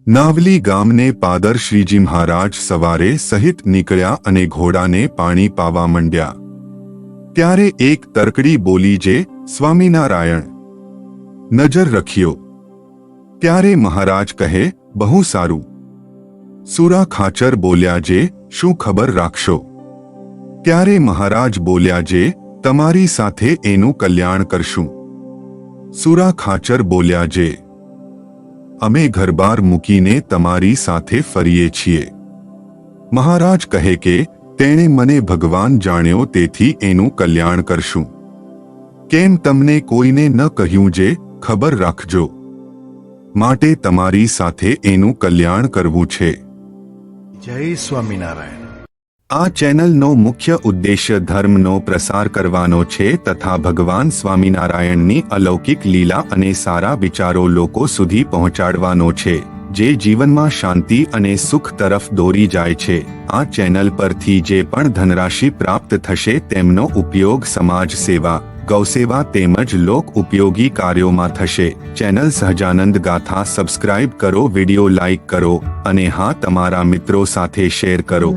નાવલી ગામને પાદર શ્રીજી મહારાજ સવારે સહિત નીકળ્યા અને ઘોડાને પાણી પાવા માંડ્યા. ત્યારે એક તરકડી બોલી, જે સ્વામિનારાયણ. નજર રખ્યો. ત્યારે મહારાજ કહે, બહુ સારું. સુરા ખાચર બોલ્યા, જે શું ખબર રાખશો? ત્યારે મહારાજ બોલ્યા, જે તમારી સાથે એનું કલ્યાણ કરશું. સુરા ખાચર બોલ્યા, જે અમે ઘરબાર મૂકીને તમારી સાથે ફરીએ છીએ. મહારાજ કહે કે તેણે મને ભગવાન જાણ્યો, તેથી એનું કલ્યાણ કરશું. કેમ તમને કોઈને ન કહ્યું? જે ખબર રાખજો, માટે તમારી સાથે એનું કલ્યાણ કરવું છે. જય સ્વામિનારાયણ. આ ચેનલનો મુખ્ય ઉદ્દેશ્ય ધર્મનો પ્રસાર કરવાનો છે તથા ભગવાન સ્વામિનારાયણની અલૌકિક લીલા અને સારા વિચારો લોકો સુધી પહોંચાડવાનો છે, જે જીવનમાં શાંતિ અને સુખ તરફ દોરી જાય છે. આ ચેનલ પરથી જે પણ ધનરાશિ પ્રાપ્ત થશે તેમનો ઉપયોગ સમાજ સેવા, ગૌસેવા તેમજ લોક ઉપયોગી કાર્યોમાં થશે. ચેનલ સહજાનંદ ગાથા સબસ્ક્રાઇબ કરો, વિડિયો લાઇક કરો અને હા, તમારા મિત્રો સાથે શેર કરો.